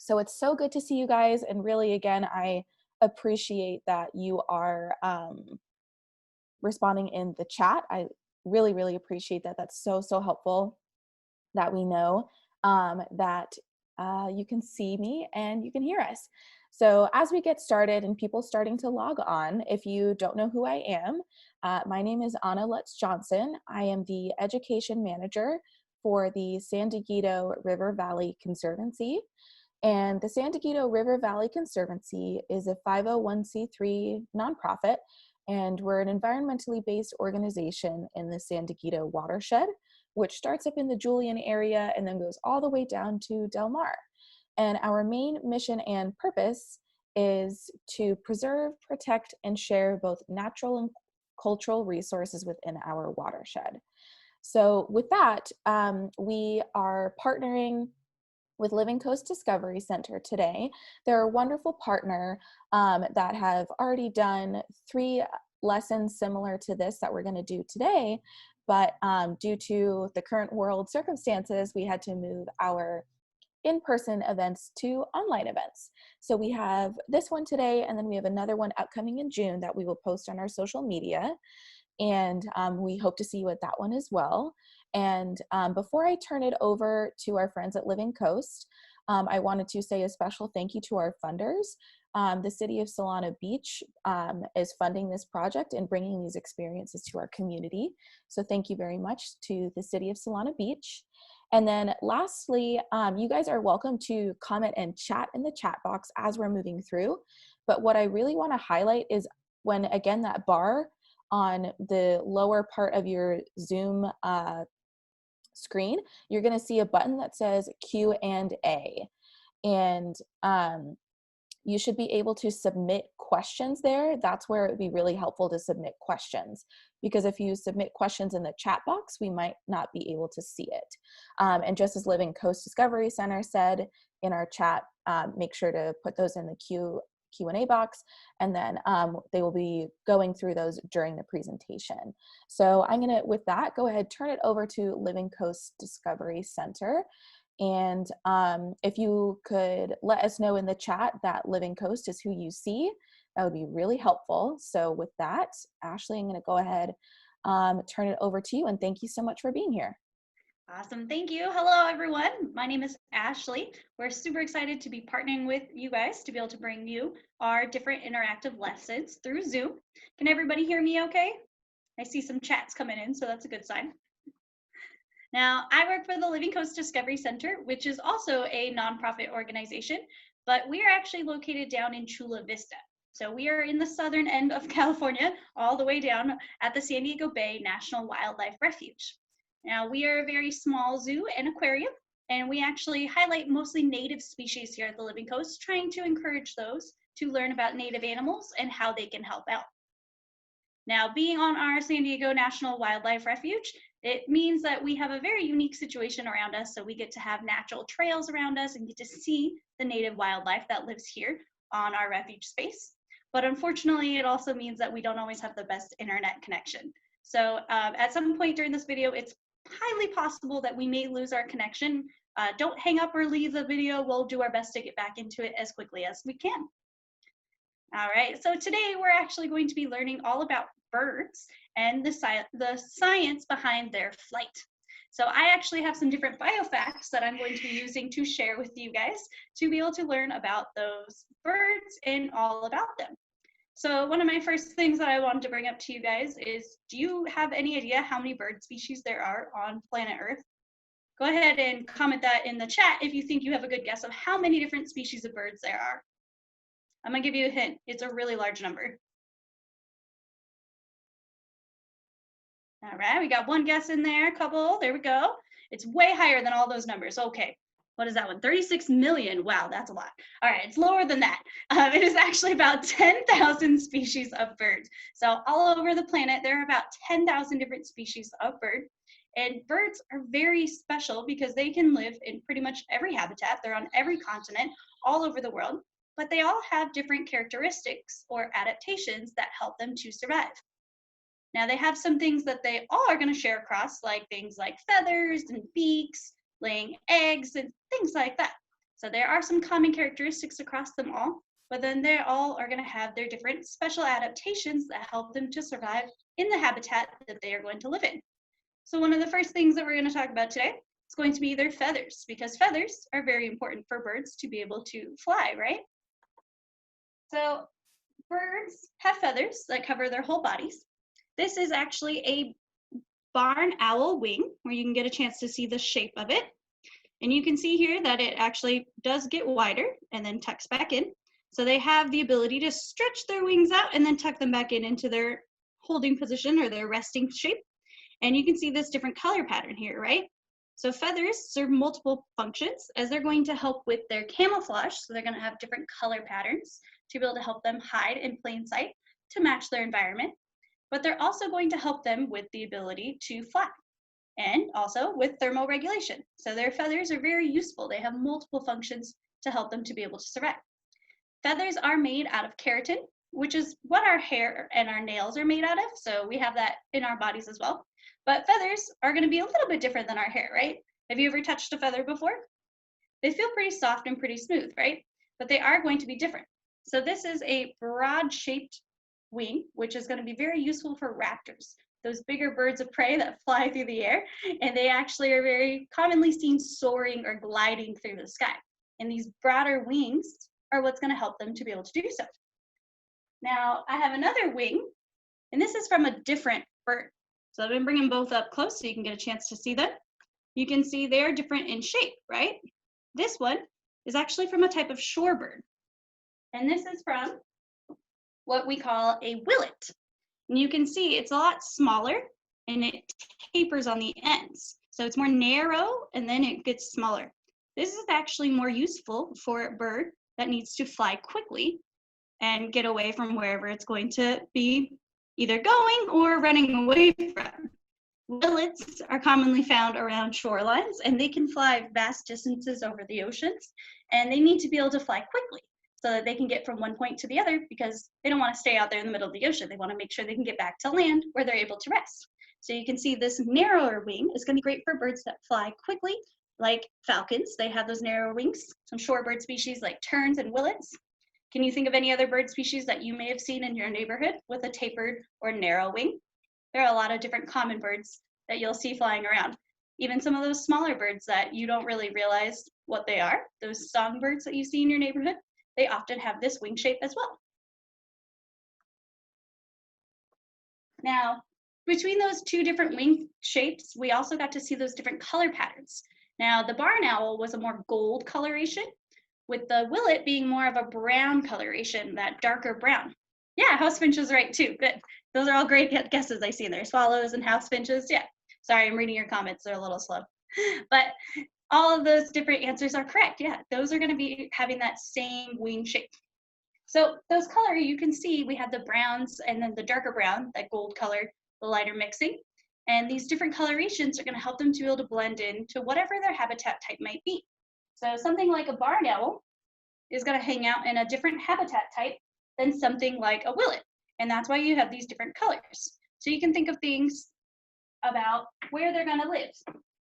So it's so good to see you guys. And really, again, I appreciate that you are responding in the chat. I really, really appreciate that. That's so, so helpful that we know that you can see me and you can hear us. So as we get started and people starting to log on, if you don't know who I am, my name is Anna Lutz Johnson. I am the education manager for the San Dieguito River Valley Conservancy. And the San Dieguito River Valley Conservancy is a 501c3 nonprofit, and we're an environmentally based organization in the San Dieguito watershed, which starts up in the Julian area and then goes all the way down to Del Mar. And our main mission and purpose is to preserve, protect, and share both natural and cultural resources within our watershed. So with that, we are partnering with Living Coast Discovery Center today. They're a wonderful partner that have already done 3 lessons similar to this that we're going to do today, but due to the current world circumstances, we had to move our in-person events to online events. So we have this one today, and then we have another one upcoming in June that we will post on our social media. And we hope to see you at that one as well. And before I turn it over to our friends at Living Coast, I wanted to say a special thank you to our funders. The City of Solana Beach is funding this project and bringing these experiences to our community. So thank you very much to the City of Solana Beach. And then lastly, you guys are welcome to comment and chat in the chat box as we're moving through. But what I really want to highlight is when, again, that bar on the lower part of your Zoom screen, you're going to see a button that says Q&A. And you should be able to submit questions there. That's where it would be really helpful to submit questions, because if you submit questions in the chat box, we might not be able to see it. And just as Living Coast Discovery Center said in our chat, make sure to put those in the Q&A box, and then they will be going through those during the presentation. So I'm gonna, with that, go ahead, turn it over to Living Coast Discovery Center. And if you could let us know in the chat that Living Coast is who you see, that would be really helpful. So with that, Ashley, I'm gonna go ahead, turn it over to you, and thank you so much for being here. Awesome. Thank you. Hello, everyone. My name is Ashley. We're super excited to be partnering with you guys to be able to bring you our different interactive lessons through Zoom. Can everybody hear me okay? I see some chats coming in, so that's a good sign. Now, I work for the Living Coast Discovery Center, which is also a nonprofit organization, but we are actually located down in Chula Vista. So we are in the southern end of California, all the way down at the San Diego Bay National Wildlife Refuge. Now, we are a very small zoo and aquarium, and we actually highlight mostly native species here at the Living Coast, trying to encourage those to learn about native animals and how they can help out. Now, being on our San Diego National Wildlife Refuge, it means that we have a very unique situation around us. So we get to have natural trails around us and get to see the native wildlife that lives here on our refuge space. But unfortunately, it also means that we don't always have the best internet connection. So at some point during this video, it's highly possible that we may lose our connection. Don't hang up or leave the video. We'll do our best to get back into it as quickly as we can. All right, so today we're actually going to be learning all about birds and the science behind their flight. So I actually have some different biofacts that I'm going to be using to share with you guys to be able to learn about those birds and all about them. So one of my first things that I wanted to bring up to you guys is, do you have any idea how many bird species there are on planet Earth? Go ahead and comment that in the chat if you think you have a good guess of how many different species of birds there are. I'm gonna give you a hint. It's a really large number. All right, we got one guess in there, a couple, there we go. It's way higher than all those numbers. Okay, what is that one? 36 million, wow, that's a lot. All right, it's lower than that. It is actually about 10,000 species of birds. So all over the planet, there are about 10,000 different species of bird. And birds are very special because they can live in pretty much every habitat. They're on every continent, all over the world, but they all have different characteristics or adaptations that help them to survive. Now they have some things that they all are going to share across, like things like feathers and beaks, laying eggs, and things like that. So there are some common characteristics across them all, but then they all are going to have their different special adaptations that help them to survive in the habitat that they are going to live in. So one of the first things that we're going to talk about today is going to be their feathers, because feathers are very important for birds to be able to fly, right? So birds have feathers that cover their whole bodies. This is actually a barn owl wing, where you can get a chance to see the shape of it. And you can see here that it actually does get wider and then tucks back in. So they have the ability to stretch their wings out and then tuck them back in into their holding position or their resting shape. And you can see this different color pattern here, right? So feathers serve multiple functions, as they're going to help with their camouflage. So they're going to have different color patterns to be able to help them hide in plain sight to match their environment. But they're also going to help them with the ability to fly and also with thermal regulation. So their feathers are very useful. They have multiple functions to help them to be able to survive. Feathers are made out of keratin, which is what our hair and our nails are made out of. So we have that in our bodies as well. But feathers are going to be a little bit different than our hair, right? Have you ever touched a feather before? They feel pretty soft and pretty smooth, right? But they are going to be different. So this is a broad-shaped wing, which is going to be very useful for raptors, those bigger birds of prey that fly through the air, and they actually are very commonly seen soaring or gliding through the sky. And these broader wings are what's going to help them to be able to do so. Now, I have another wing, and this is from a different bird. So I've been bringing both up close so you can get a chance to see them. You can see they're different in shape, right? This one is actually from a type of shorebird. And this is from what we call a willet. And you can see it's a lot smaller and it tapers on the ends. So it's more narrow and then it gets smaller. This is actually more useful for a bird that needs to fly quickly and get away from wherever it's going to be either going or running away from. Willets are commonly found around shorelines, and they can fly vast distances over the oceans, and they need to be able to fly quickly so that they can get from one point to the other, because they don't want to stay out there in the middle of the ocean. They want to make sure they can get back to land where they're able to rest. So you can see this narrower wing is going to be great for birds that fly quickly, like falcons. They have those narrow wings. Some shorebird species like terns and willets. Can you think of any other bird species that you may have seen in your neighborhood with a tapered or narrow wing? There are a lot of different common birds that you'll see flying around. Even some of those smaller birds that you don't really realize what they are, those songbirds that you see in your neighborhood, they often have this wing shape as well. Now, between those two different wing shapes, we also got to see those different color patterns. Now, the barn owl was a more gold coloration, with the willet being more of a brown coloration, that darker brown. Yeah, house finch is right too. Good. Those are all great guesses I see in there. Swallows and house finches. Yeah. Sorry, I'm reading your comments. They're a little slow. But all of those different answers are correct. Yeah, those are going to be having that same wing shape. So those color, you can see we have the browns and then the darker brown, that gold color, the lighter mixing. And these different colorations are going to help them to be able to blend in to whatever their habitat type might be. So something like a barn owl is going to hang out in a different habitat type than something like a willet. And that's why you have these different colors. So you can think of things about where they're going to live.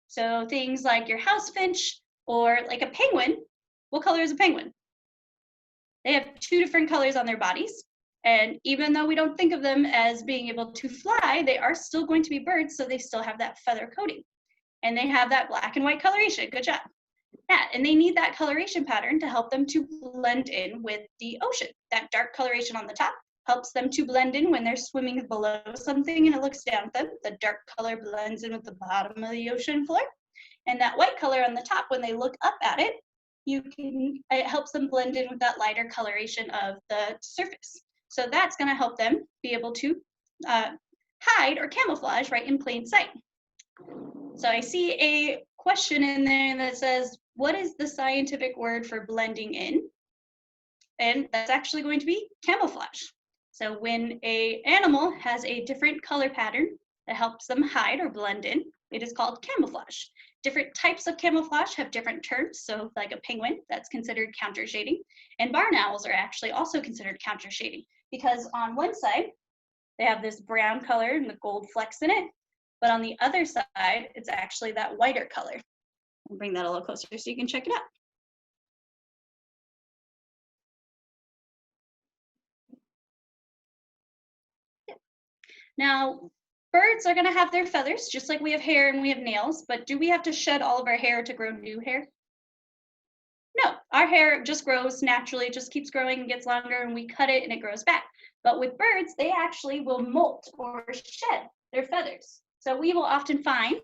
So things like your house finch or like a penguin. What color is a penguin? They have two different colors on their bodies. And even though we don't think of them as being able to fly, they are still going to be birds, so they still have that feather coating. And they have that black and white coloration. Good job. Yeah, and they need that coloration pattern to help them to blend in with the ocean. That dark coloration on the top helps them to blend in when they're swimming below something and it looks down at them. The dark color blends in with the bottom of the ocean floor. And that white color on the top, when they look up at it, it helps them blend in with that lighter coloration of the surface. So that's going to help them be able to hide or camouflage right in plain sight. So I see a question in there that says, what is the scientific word for blending in? And that's actually going to be camouflage. So when an animal has a different color pattern that helps them hide or blend in, it is called camouflage. Different types of camouflage have different terms. So like a penguin, that's considered counter shading. And barn owls are actually also considered counter shading, because on one side, they have this brown color and the gold flecks in it. But on the other side, it's actually that whiter color. I'll bring that a little closer so you can check it out. Now, birds are going to have their feathers, just like we have hair and we have nails, but do we have to shed all of our hair to grow new hair? No, our hair just grows naturally, it just keeps growing and gets longer, and we cut it and it grows back. But with birds, they actually will molt or shed their feathers. So we will often find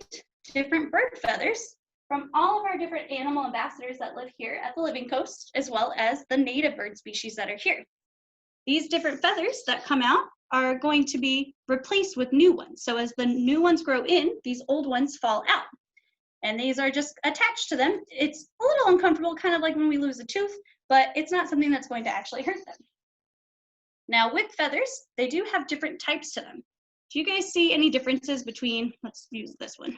different bird feathers from all of our different animal ambassadors that live here at the Living Coast, as well as the native bird species that are here. These different feathers that come out are going to be replaced with new ones. So as the new ones grow in, these old ones fall out. And these are just attached to them. It's a little uncomfortable, kind of like when we lose a tooth, but it's not something that's going to actually hurt them. Now with feathers, they do have different types to them. Do you guys see any differences between, let's use this one,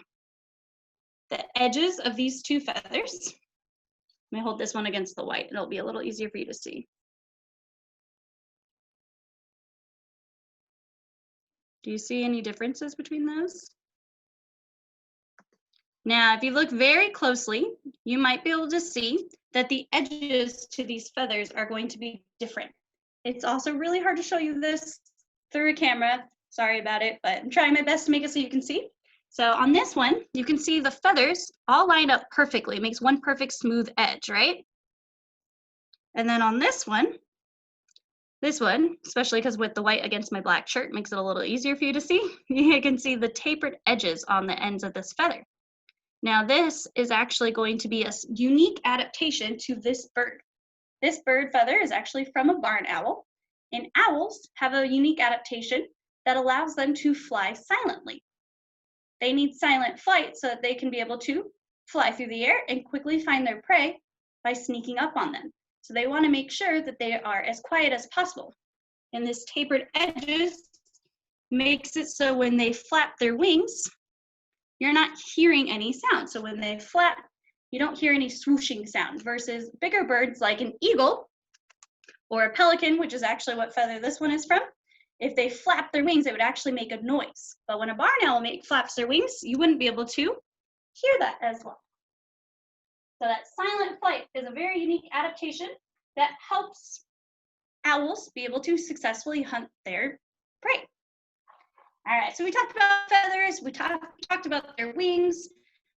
the edges of these two feathers? Let me hold this one against the white, and it'll be a little easier for you to see. Do you see any differences between those? Now, if you look very closely, you might be able to see that the edges to these feathers are going to be different. It's also really hard to show you this through a camera. Sorry about it, but I'm trying my best to make it so you can see. So on this one, you can see the feathers all lined up perfectly. It makes one perfect smooth edge, right? And then on this one, especially because with the white against my black shirt, makes it a little easier for you to see. You can see the tapered edges on the ends of this feather. Now this is actually going to be a unique adaptation to this bird. This bird feather is actually from a barn owl, and owls have a unique adaptation that allows them to fly silently. They need silent flight so that they can be able to fly through the air and quickly find their prey by sneaking up on them. So they want to make sure that they are as quiet as possible. And this tapered edges makes it so when they flap their wings, you're not hearing any sound. So when they flap, you don't hear any swooshing sound, versus bigger birds like an eagle or a pelican, which is actually what feather this one is from. If they flap their wings, it would actually make a noise. But when a barn owl flaps their wings, you wouldn't be able to hear that as well. So that silent flight is a very unique adaptation that helps owls be able to successfully hunt their prey. All right, so we talked about feathers, we talked about their wings.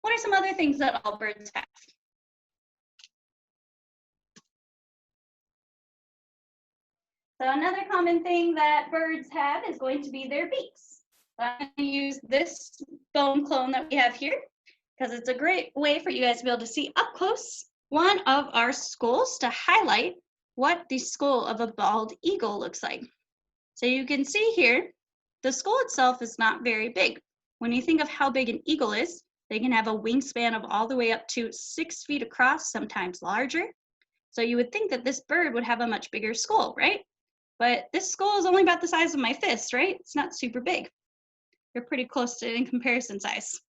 What are some other things that all birds have? So another common thing that birds have is going to be their beaks. So I'm going to use this bone clone that we have here because it's a great way for you guys to be able to see up close one of our skulls to highlight what the skull of a bald eagle looks like. So you can see here, the skull itself is not very big. When you think of how big an eagle is, they can have a wingspan of all the way up to 6 feet across, sometimes larger. So you would think that this bird would have a much bigger skull, right? But this skull is only about the size of my fist, right? It's not super big. They're pretty close to in comparison size.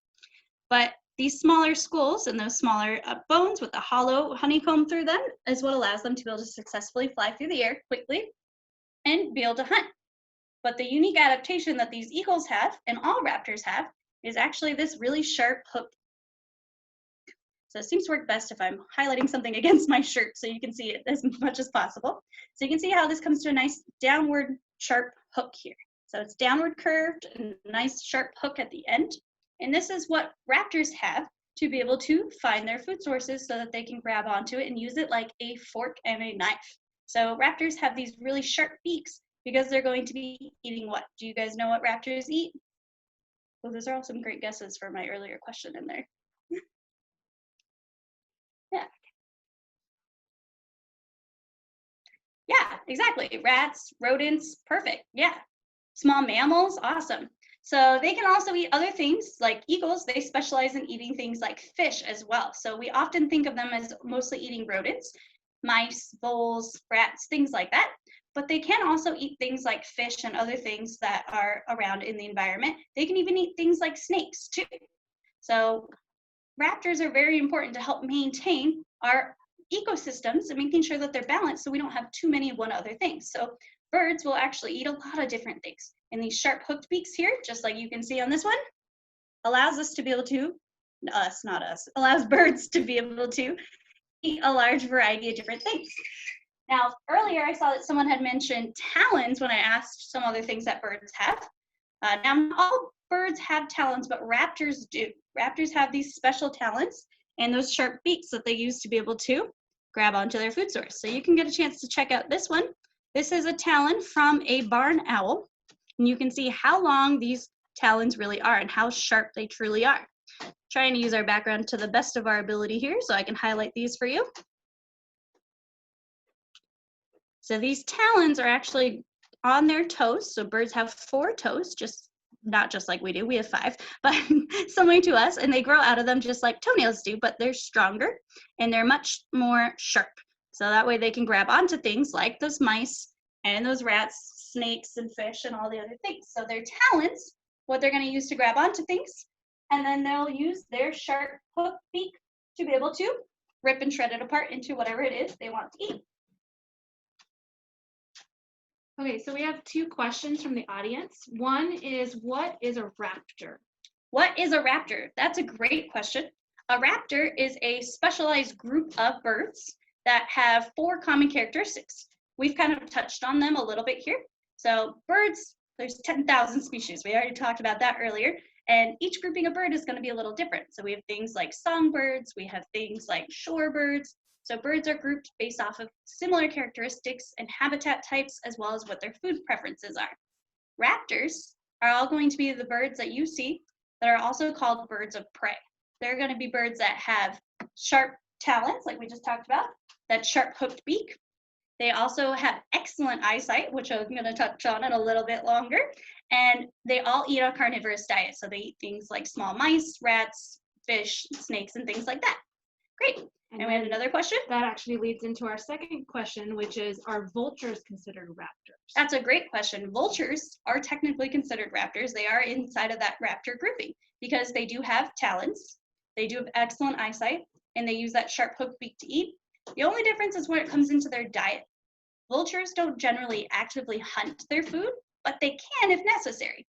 But these smaller skulls and those smaller bones with the hollow honeycomb through them is what allows them to be able to successfully fly through the air quickly and be able to hunt. But the unique adaptation that these eagles have, and all raptors have, is actually this really sharp hook. So it seems to work best if I'm highlighting something against my shirt so you can see it as much as possible. So you can see how this comes to a nice downward sharp hook here. So it's downward curved and a nice sharp hook at the end. And this is what raptors have to be able to find their food sources so that they can grab onto it and use it like a fork and a knife. So raptors have these really sharp beaks because they're going to be eating what? Do you guys know what raptors eat? Well, those are all some great guesses for my earlier question in there. Yeah, exactly. Rats, rodents, perfect. Yeah. Small mammals, awesome. So they can also eat other things like eagles. They specialize in eating things like fish as well. So we often think of them as mostly eating rodents, mice, voles, rats, things like that. But they can also eat things like fish and other things that are around in the environment. They can even eat things like snakes too. So raptors are very important to help maintain our ecosystems and making sure that they're balanced so we don't have too many of one other things. So birds will actually eat a lot of different things. And these sharp hooked beaks here, just like you can see on this one, allows us to be able to, allows birds to be able to eat a large variety of different things. Now, earlier I saw that someone had mentioned talons when I asked some other things that birds have. Now, not all birds have talons, but raptors do. Raptors have these special talons and those sharp beaks that they use to be able to grab onto their food source. So you can get a chance to check out this one. This is a talon from a barn owl, and you can see how long these talons really are and how sharp they truly are. Trying to use our background to the best of our ability here so I can highlight these for you. So these talons are actually on their toes. So birds have 4 toes, not just like we do, we have 5, but similar to us, and they grow out of them just like toenails do, but they're stronger and they're much more sharp. So that way they can grab onto things like those mice and those rats, snakes and fish and all the other things. So their talons, what they're going to use to grab onto things, and then they'll use their sharp hook beak to be able to rip and shred it apart into whatever it is they want to eat. Okay, so we have 2 questions from the audience. One is, what is a raptor? What is a raptor? That's a great question. A raptor is a specialized group of birds that have 4 common characteristics. We've kind of touched on them a little bit here. So birds, there's 10,000 species. We already talked about that earlier. And each grouping of bird is going to be a little different. So we have things like songbirds, we have things like shorebirds. So birds are grouped based off of similar characteristics and habitat types, as well as what their food preferences are. Raptors are all going to be the birds that you see that are also called birds of prey. They're going to be birds that have sharp talons, like we just talked about, that sharp hooked beak. They also have excellent eyesight, which I'm going to touch on in a little bit longer. And they all eat a carnivorous diet. So they eat things like small mice, rats, fish, snakes, and things like that. Great. And we had another question? That actually leads into our second question, which is, are vultures considered raptors? That's a great question. Vultures are technically considered raptors. They are inside of that raptor grouping because they do have talons, they do have excellent eyesight, and they use that sharp hooked beak to eat. The only difference is when it comes into their diet. Vultures don't generally actively hunt their food, but they can if necessary.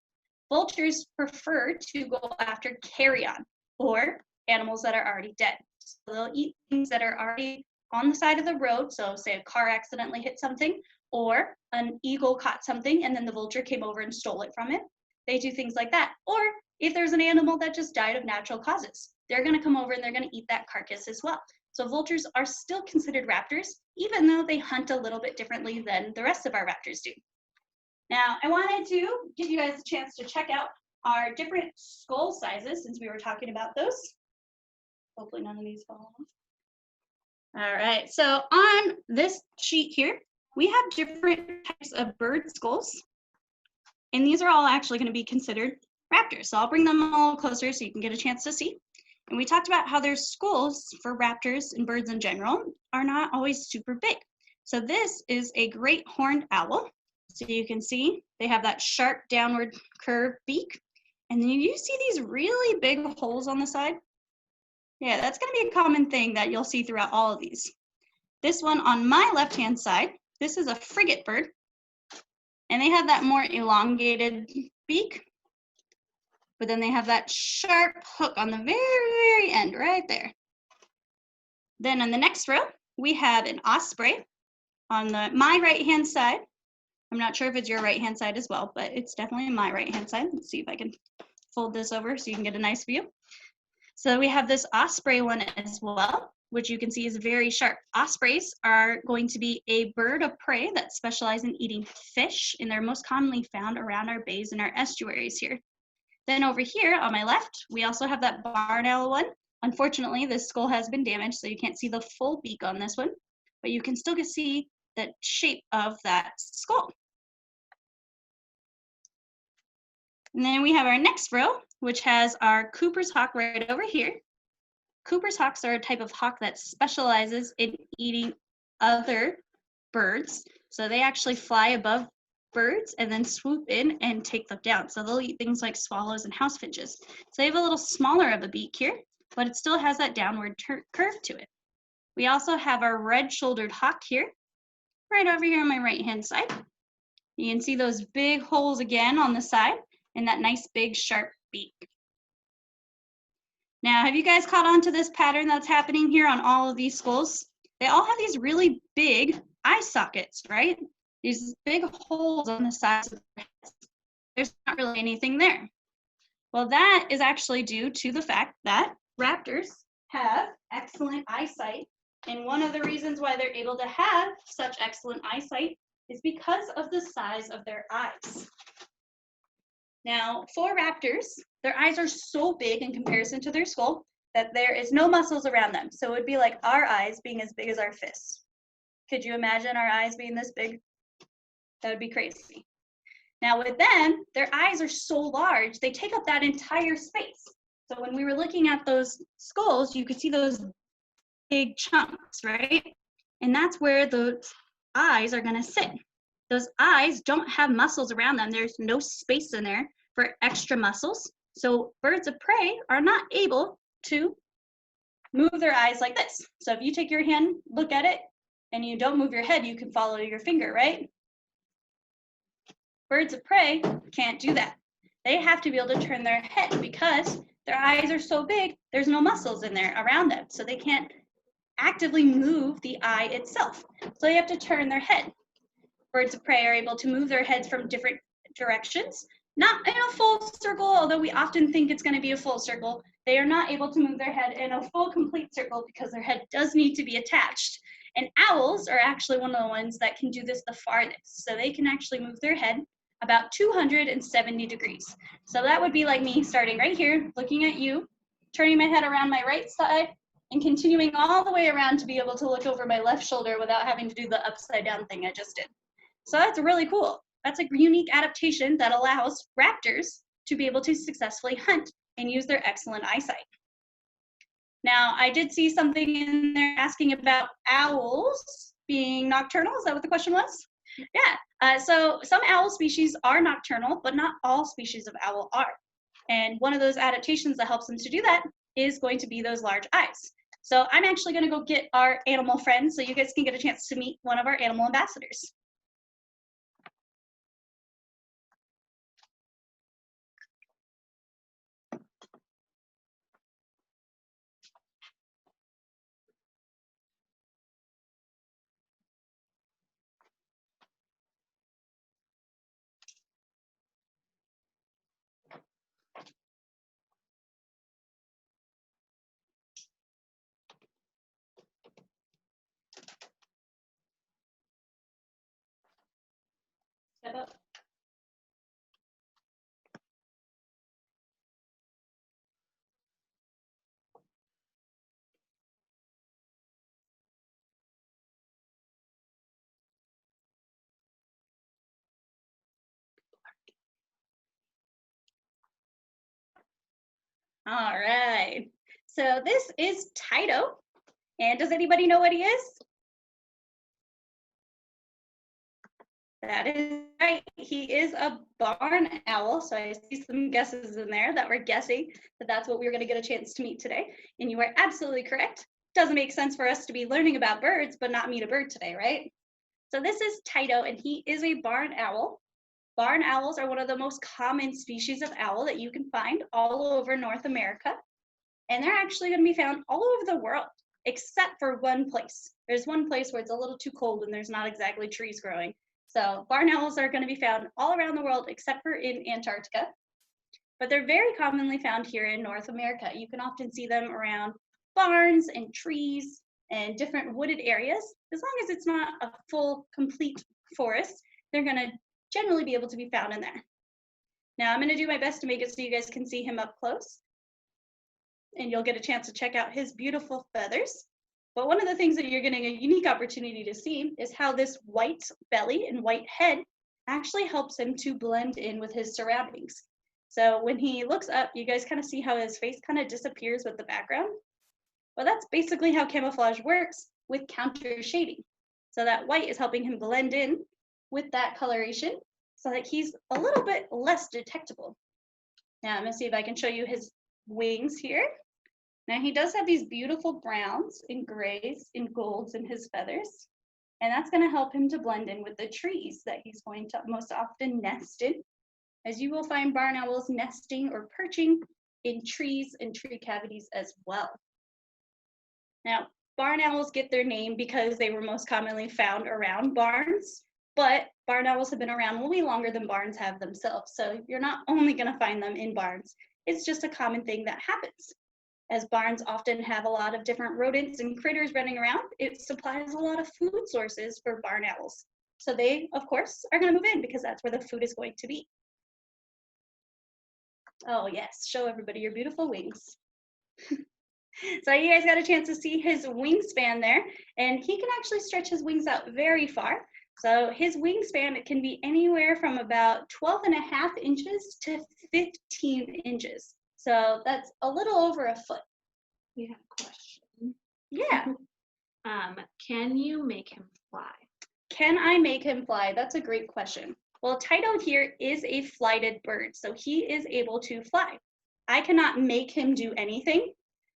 Vultures prefer to go after carrion or animals that are already dead. So they'll eat things that are already on the side of the road. So say a car accidentally hit something, or an eagle caught something and then the vulture came over and stole it from it. They do things like that. Or if there's an animal that just died of natural causes, they're going to come over and they're going to eat that carcass as well. So vultures are still considered raptors, even though they hunt a little bit differently than the rest of our raptors do. Now, I wanted to give you guys a chance to check out our different skull sizes since we were talking about those. Hopefully none of these fall off. All right, so on this sheet here, we have different types of bird skulls, and these are all actually going to be considered raptors. So I'll bring them all closer so you can get a chance to see. And we talked about how their skulls for raptors and birds in general are not always super big. So this is a great horned owl. So you can see they have that sharp downward curved beak. And then you see these really big holes on the side. Yeah, that's going to be a common thing that you'll see throughout all of these. This one on my left-hand side, this is a frigate bird. And they have that more elongated beak. But then they have that sharp hook on the very, very end right there. Then on the next row, we have an osprey on my right-hand side. I'm not sure if it's your right-hand side as well, but it's definitely my right-hand side. Let's see if I can fold this over so you can get a nice view. So we have this osprey one as well, which you can see is very sharp. Ospreys are going to be a bird of prey that specialize in eating fish, and they're most commonly found around our bays and our estuaries here. Then over here on my left, we also have that barn owl one. Unfortunately, this skull has been damaged, so you can't see the full beak on this one, but you can still see the shape of that skull. And then we have our next row, which has our Cooper's hawk right over here. Cooper's hawks are a type of hawk that specializes in eating other birds. So they actually fly above birds and then swoop in and take them down. So they'll eat things like swallows and house finches. So they have a little smaller of a beak here, but it still has that downward curve to it. We also have our red-shouldered hawk here, right over here on my right-hand side. You can see those big holes again on the side and that nice big sharp beak. Now, have you guys caught on to this pattern that's happening here on all of these skulls? They all have these really big eye sockets, right? These big holes on the sides of their heads. there's not really anything there. Well, that is actually due to the fact that raptors have excellent eyesight. And one of the reasons why they're able to have such excellent eyesight is because of the size of their eyes. Now, for raptors, their eyes are so big in comparison to their skull that there is no muscles around them. So it would be like our eyes being as big as our fists. Could you imagine our eyes being this big? That would be crazy. Now with them, their eyes are so large, they take up that entire space. So when we were looking at those skulls, you could see those big chunks, right? And that's where those eyes are gonna sit. Those eyes don't have muscles around them. There's no space in there for extra muscles. So birds of prey are not able to move their eyes like this. So if you take your hand, look at it, and you don't move your head, you can follow your finger, right? Birds of prey can't do that. They have to be able to turn their head because their eyes are so big, there's no muscles in there around them. So they can't actively move the eye itself. So they have to turn their head. Birds of prey are able to move their heads from different directions, not in a full circle, although we often think it's going to be a full circle. They are not able to move their head in a full complete circle because their head does need to be attached. And owls are actually one of the ones that can do this the farthest. So they can actually move their head about 270 degrees. So that would be like me starting right here, looking at you, turning my head around my right side, and continuing all the way around to be able to look over my left shoulder without having to do the upside down thing I just did. So that's really cool. That's a unique adaptation that allows raptors to be able to successfully hunt and use their excellent eyesight. Now, I did see something in there asking about owls being nocturnal. Is that what the question was? Yeah, so some owl species are nocturnal, but not all species of owl are. And one of those adaptations that helps them to do that is going to be those large eyes. So I'm actually gonna go get our animal friend so you guys can get a chance to meet one of our animal ambassadors. Step up. All right, so this is Tyto. And does anybody know what he is? That is right. He is a barn owl. So I see some guesses in there that we're guessing that that's what we were going to get a chance to meet today. And you are absolutely correct. Doesn't make sense for us to be learning about birds, but not meet a bird today, right? So this is Tyto, and he is a barn owl. Barn owls are one of the most common species of owl that you can find all over North America. And they're actually going to be found all over the world, except for one place. There's one place where it's a little too cold and there's not exactly trees growing. So barn owls are going to be found all around the world except for in Antarctica. But they're very commonly found here in North America. You can often see them around barns and trees and different wooded areas. As long as it's not a full, complete forest, they're going to generally be able to be found in there. Now I'm going to do my best to make it so you guys can see him up close. And you'll get a chance to check out his beautiful feathers. But one of the things that you're getting a unique opportunity to see is how this white belly and white head actually helps him to blend in with his surroundings. So when he looks up, you guys kind of see how his face kind of disappears with the background. Well, that's basically how camouflage works with counter shading. So that white is helping him blend in with that coloration so that he's a little bit less detectable. Now I'm gonna see if I can show you his wings here. Now he does have these beautiful browns and grays and golds in his feathers, and that's going to help him to blend in with the trees that he's going to most often nest in, as you will find barn owls nesting or perching in trees and tree cavities as well. Now, barn owls get their name because they were most commonly found around barns, but barn owls have been around way longer than barns have themselves. So you're not only going to find them in barns. It's just a common thing that happens. As barns often have a lot of different rodents and critters running around, it supplies a lot of food sources for barn owls. So they, of course, are going to move in because that's where the food is going to be. Oh yes, show everybody your beautiful wings. So you guys got a chance to see his wingspan there, and he can actually stretch his wings out very far. So his wingspan, it can be anywhere from about 12.5 inches to 15 inches. So that's a little over a foot. We have a question. Yeah. Can you make him fly? Can I make him fly? That's a great question. Well, Tyto here is a flighted bird, so he is able to fly. I cannot make him do anything.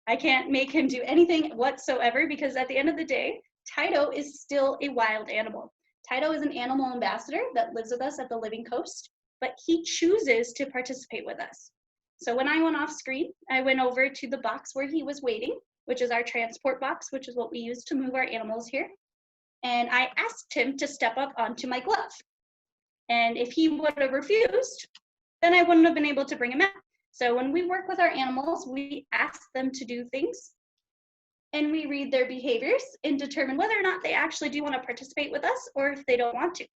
I can't make him do anything whatsoever because at the end of the day, Tyto is still a wild animal. Tyto is an animal ambassador that lives with us at the Living Coast, but he chooses to participate with us. So when I went off screen, I went over to the box where he was waiting, which is our transport box, which is what we use to move our animals here. And I asked him to step up onto my glove. And if he would have refused, then I wouldn't have been able to bring him out. So when we work with our animals, we ask them to do things and we read their behaviors and determine whether or not they actually do want to participate with us or if they don't want to.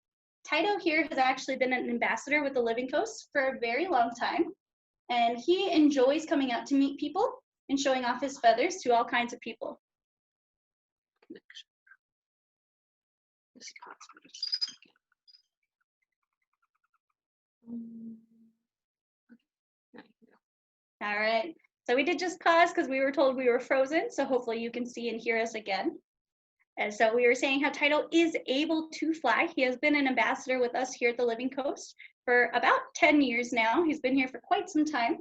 Tyto here has actually been an ambassador with the Living Coast for a very long time, and he enjoys coming out to meet people and showing off his feathers to all kinds of people. All right, so we did just pause because we were told we were frozen, so hopefully you can see and hear us again. And so we were saying how Tyto is able to fly. He has been an ambassador with us here at the Living Coast for about 10 years now. He's been here for quite some time,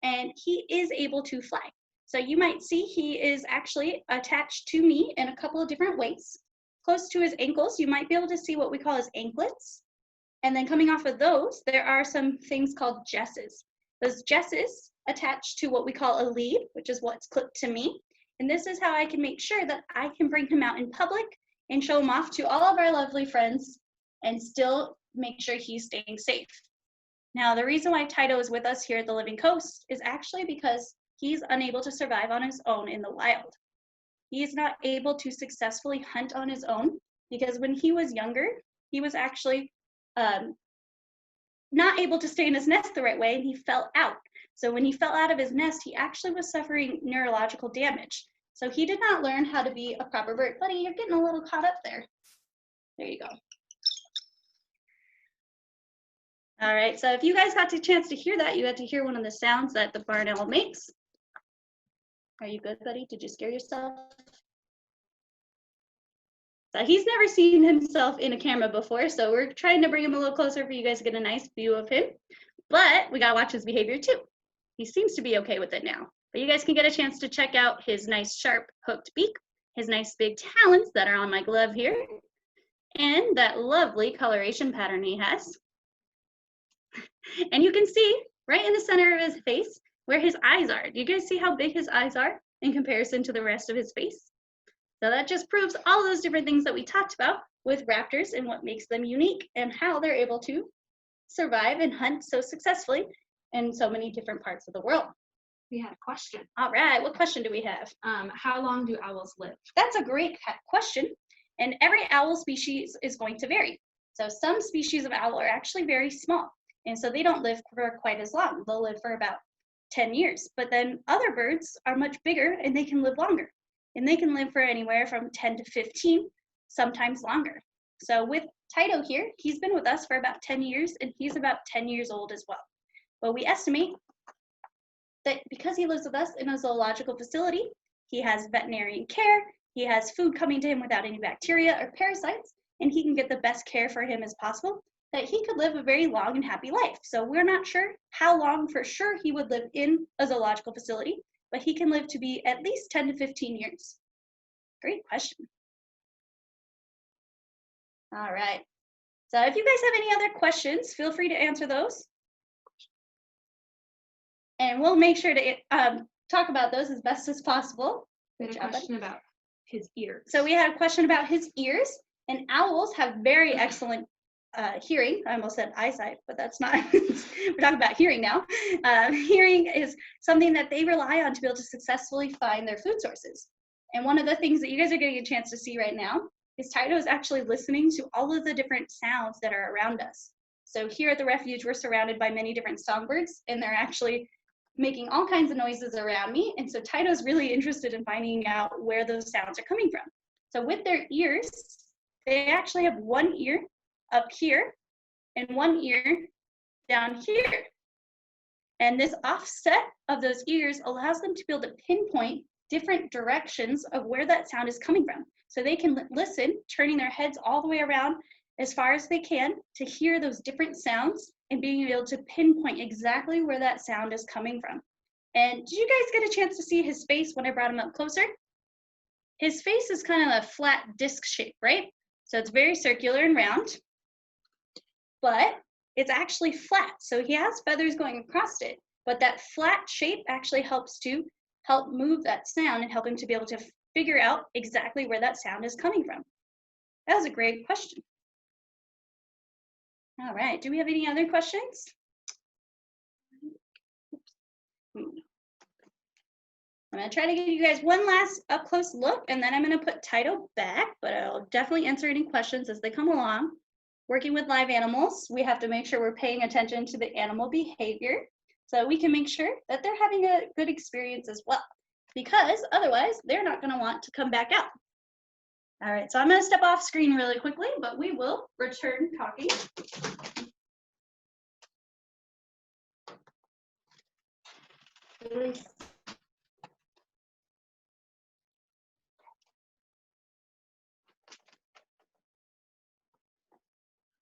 and he is able to fly. So you might see he is actually attached to me in a couple of different ways. Close to his ankles, you might be able to see what we call his anklets. And then coming off of those, there are some things called jesses. Those jesses attach to what we call a lead, which is what's clipped to me. And this is how I can make sure that I can bring him out in public and show him off to all of our lovely friends and still make sure he's staying safe. Now, the reason why Tyto is with us here at the Living Coast is actually because he's unable to survive on his own in the wild. He is not able to successfully hunt on his own because when he was younger, he was actually not able to stay in his nest the right way, and he fell out. So when he fell out of his nest, he actually was suffering neurological damage. So he did not learn how to be a proper bird. Buddy, you're getting a little caught up there. There you go. All right, so if you guys got the chance to hear that, you had to hear one of the sounds that the barn owl makes. Are you good, buddy? Did you scare yourself? So he's never seen himself in a camera before, so we're trying to bring him a little closer for you guys to get a nice view of him. But we gotta watch his behavior too. He seems to be okay with it now. But you guys can get a chance to check out his nice sharp hooked beak, his nice big talons that are on my glove here, and that lovely coloration pattern he has. And you can see right in the center of his face where his eyes are. Do you guys see how big his eyes are in comparison to the rest of his face? So that just proves all those different things that we talked about with raptors and what makes them unique and how they're able to survive and hunt so successfully in so many different parts of the world. We had a question. All right, what question do we have? How long do owls live? That's a great question. And every owl species is going to vary. So some species of owl are actually very small. And so they don't live for quite as long. They'll live for about 10 years. But then other birds are much bigger and they can live longer. And they can live for anywhere from 10 to 15, sometimes longer. So with Tyto here, he's been with us for about 10 years and he's about 10 years old as well. But we estimate that because he lives with us in a zoological facility, he has veterinarian care, he has food coming to him without any bacteria or parasites, and he can get the best care for him as possible, that he could live a very long and happy life. So we're not sure how long for sure he would live in a zoological facility, but he can live to be at least 10 to 15 years. Great question. All right. So if you guys have any other questions, feel free to answer those. And we'll make sure to talk about those as best as possible. We had a question about his ears. So we had a question about his ears, and owls have very excellent hearing. I almost said eyesight, but that's not, we're talking about hearing now. Hearing is something that they rely on to be able to successfully find their food sources. And one of the things that you guys are getting a chance to see right now is Tyto is actually listening to all of the different sounds that are around us. So here at the refuge, we're surrounded by many different songbirds, and they're actually making all kinds of noises around me. And so Tyto's really interested in finding out where those sounds are coming from. So with their ears, they actually have one ear up here and one ear down here. And this offset of those ears allows them to be able to pinpoint different directions of where that sound is coming from. So they can listen, turning their heads all the way around as far as they can to hear those different sounds and being able to pinpoint exactly where that sound is coming from. And did you guys get a chance to see his face when I brought him up closer? His face is kind of a flat disc shape, right? So it's very circular and round, but it's actually flat. So he has feathers going across it, but that flat shape actually helps to help move that sound and help him to be able to figure out exactly where that sound is coming from. That was a great question. All right, do we have any other questions? I'm gonna try to give you guys one last up close look, and then I'm gonna put Tyto back, but I'll definitely answer any questions as they come along. Working with live animals, we have to make sure we're paying attention to the animal behavior so we can make sure that they're having a good experience as well, because otherwise they're not gonna want to come back out. All right, so I'm gonna step off screen really quickly, but we will return talking.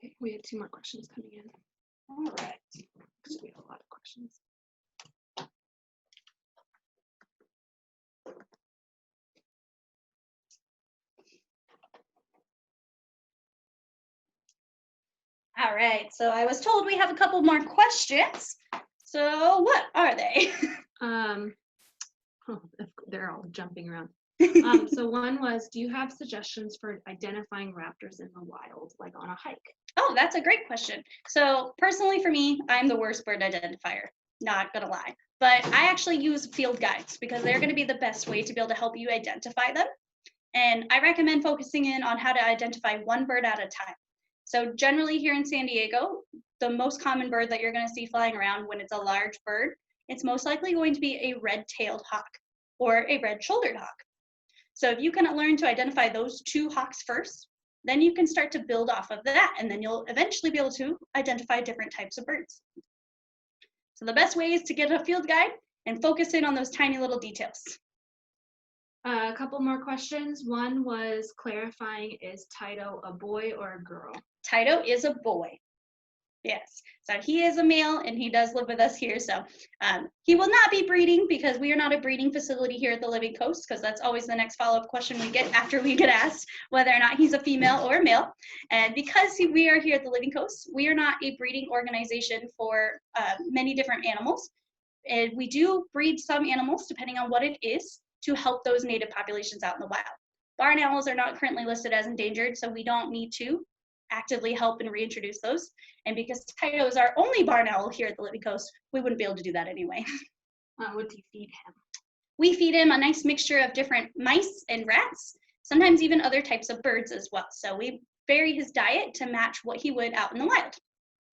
Okay, we have 2 more questions coming in. All right. Because we have a lot of questions. All right, so I was told we have a couple more questions. So what are they? They're all jumping around. So one was, do you have suggestions for identifying raptors in the wild, like on a hike? Oh, that's a great question. So personally for me, I'm the worst bird identifier, not gonna lie. But I actually use field guides because they're gonna be the best way to be able to help you identify them. And I recommend focusing in on how to identify one bird at a time. So generally here in San Diego, the most common bird that you're gonna see flying around when it's a large bird, it's most likely going to be a red-tailed hawk or a red-shouldered hawk. So if you can learn to identify those 2 hawks first, then you can start to build off of that, and then you'll eventually be able to identify different types of birds. So the best way is to get a field guide and focus in on those tiny little details. A couple more questions. One was clarifying, is Tyto a boy or a girl? Tyto is a boy. Yes, so he is a male and he does live with us here. So he will not be breeding because we are not a breeding facility here at the Living Coast, because that's always the next follow-up question we get after we get asked whether or not he's a female or a male. And because we are here at the Living Coast, we are not a breeding organization for many different animals. And we do breed some animals depending on what it is to help those native populations out in the wild. Barn owls are not currently listed as endangered, so we don't need to actively help and reintroduce those. And because Tyto is our only barn owl here at the Living Coast, we wouldn't be able to do that anyway. What do you feed him? We feed him a nice mixture of different mice and rats, sometimes even other types of birds as well. So we vary his diet to match what he would out in the wild.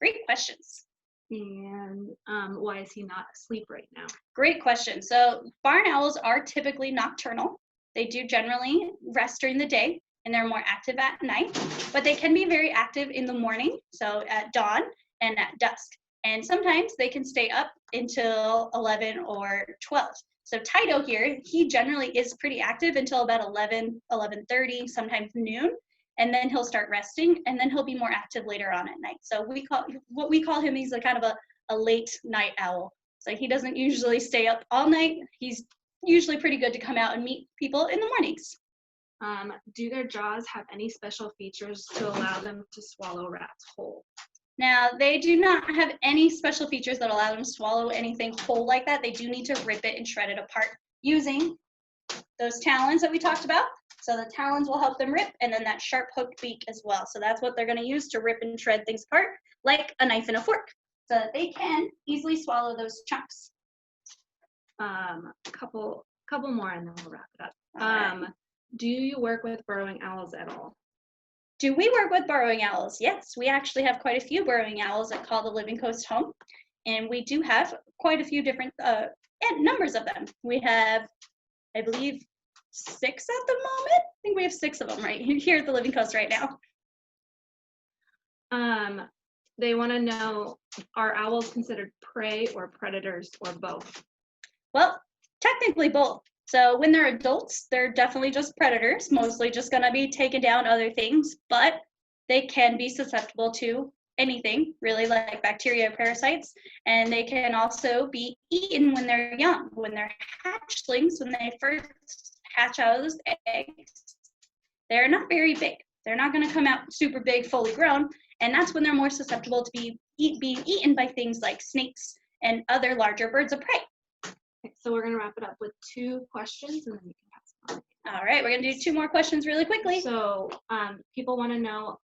Great questions. And why is he not asleep right now? Great question. So barn owls are typically nocturnal. They do generally rest during the day, and they're more active at night, but they can be very active in the morning, so at dawn and at dusk. And sometimes they can stay up until 11 or 12. So Tyto here, he generally is pretty active until about 11, 11:30, sometimes noon, and then he'll start resting, and then he'll be more active later on at night. So what we call him, he's a kind of a late night owl. So he doesn't usually stay up all night. He's usually pretty good to come out and meet people in the mornings. Do their jaws have any special features to allow them to swallow rats whole? Now, they do not have any special features that allow them to swallow anything whole like that. They do need to rip it and shred it apart using those talons that we talked about. So the talons will help them rip, and then that sharp hooked beak as well. So that's what they're going to use to rip and shred things apart, like a knife and a fork, so that they can easily swallow those chunks. Couple more and then we'll wrap it up. All right. Do you work with burrowing owls at all? Do we work with burrowing owls? Yes, we actually have quite a few burrowing owls that call the Living Coast home. And we do have quite a few different numbers of them. We have, I believe, 6 at the moment. I think we have 6 of them right here at the Living Coast right now. They want to know, are owls considered prey or predators or both? Well, technically both. So when they're adults, they're definitely just predators, mostly just going to be taking down other things, but they can be susceptible to anything, really, like bacteria, parasites, and they can also be eaten when they're young. When they're hatchlings, when they first hatch out of those eggs, they're not very big. They're not going to come out super big, fully grown, and that's when they're more susceptible to being eaten by things like snakes and other larger birds of prey. Okay, so we're going to wrap it up with 2 questions and then you can pass it on. All right, we're going to do 2 more questions really quickly. So people want to know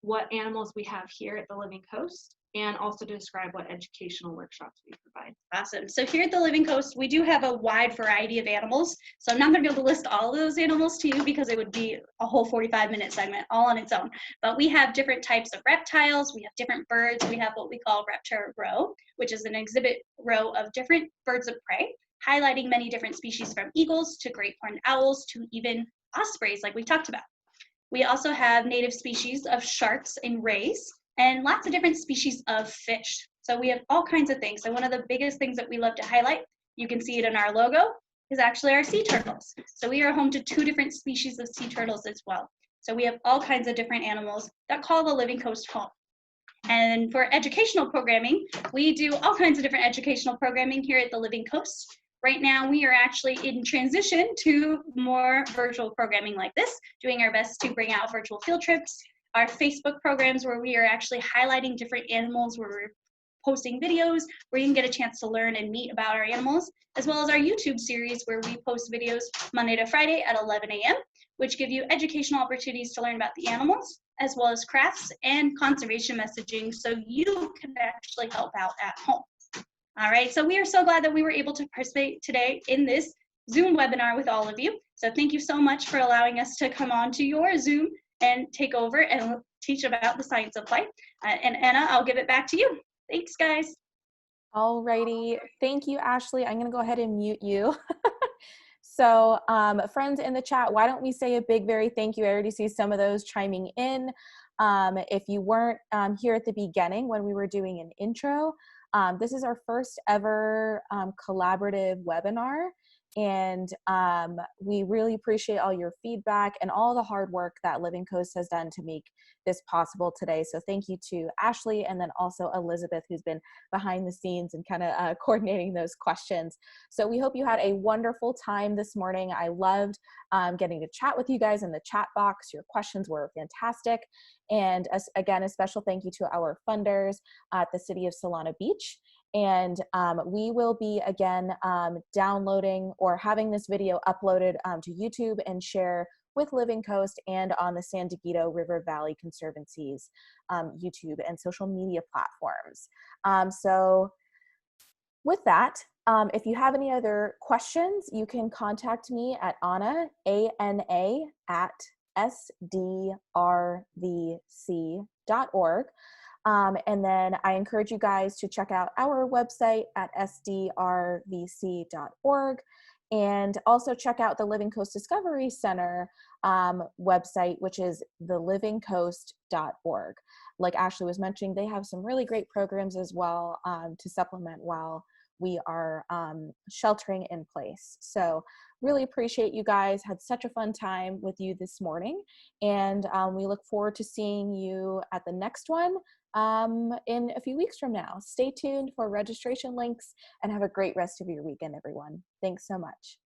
what animals we have here at the Living Coast, and also to describe what educational workshops we provide. Awesome. So here at the Living Coast, we do have a wide variety of animals. So I'm not going to be able to list all of those animals to you because it would be a whole 45-minute segment all on its own. But we have different types of reptiles. We have different birds. We have what we call Reptar Row, which is an exhibit row of different birds of prey, highlighting many different species from eagles to great horned owls to even ospreys like we talked about. We also have native species of sharks and rays, and lots of different species of fish. So we have all kinds of things. So one of the biggest things that we love to highlight, you can see it in our logo, is actually our sea turtles. So we are home to 2 different species of sea turtles as well. So we have all kinds of different animals that call the Living Coast home. And for educational programming, we do all kinds of different educational programming here at the Living Coast. Right now, we are actually in transition to more virtual programming like this, doing our best to bring out virtual field trips, our Facebook programs where we are actually highlighting different animals, where we're posting videos, where you can get a chance to learn and meet about our animals, as well as our YouTube series where we post videos Monday to Friday at 11 a.m., which give you educational opportunities to learn about the animals, as well as crafts and conservation messaging so you can actually help out at home. All right, so we are so glad that we were able to participate today in this Zoom webinar with all of you. So thank you so much for allowing us to come on to your Zoom and take over and teach about the science of play. And Anna, I'll give it back to you. Thanks, guys. All righty. Thank you, Ashley. I'm going to go ahead and mute you. So friends in the chat, why don't we say a big, very thank you. I already see some of those chiming in. If you weren't here at the beginning when we were doing an intro, this is our first ever collaborative webinar. And we really appreciate all your feedback and all the hard work that Living Coast has done to make this possible today. So thank you to Ashley and then also Elizabeth, who's been behind the scenes and kind of coordinating those questions. So we hope you had a wonderful time this morning. I loved getting to chat with you guys in the chat box. Your questions were fantastic. And again, a special thank you to our funders at the City of Solana Beach. And we will be again downloading or having this video uploaded to YouTube and share with Living Coast and on the San Diego River Valley Conservancy's YouTube and social media platforms. So with that, if you have any other questions, you can contact me at Anna, ANA, at sdrvc.org. And then I encourage you guys to check out our website at sdrvc.org and also check out the Living Coast Discovery Center website, which is thelivingcoast.org. Like Ashley was mentioning, they have some really great programs as well to supplement while we are sheltering in place. So really appreciate you guys. Had such a fun time with you this morning. And we look forward to seeing you at the next one in a few weeks from now. Stay tuned for registration links and have a great rest of your weekend, everyone. Thanks so much.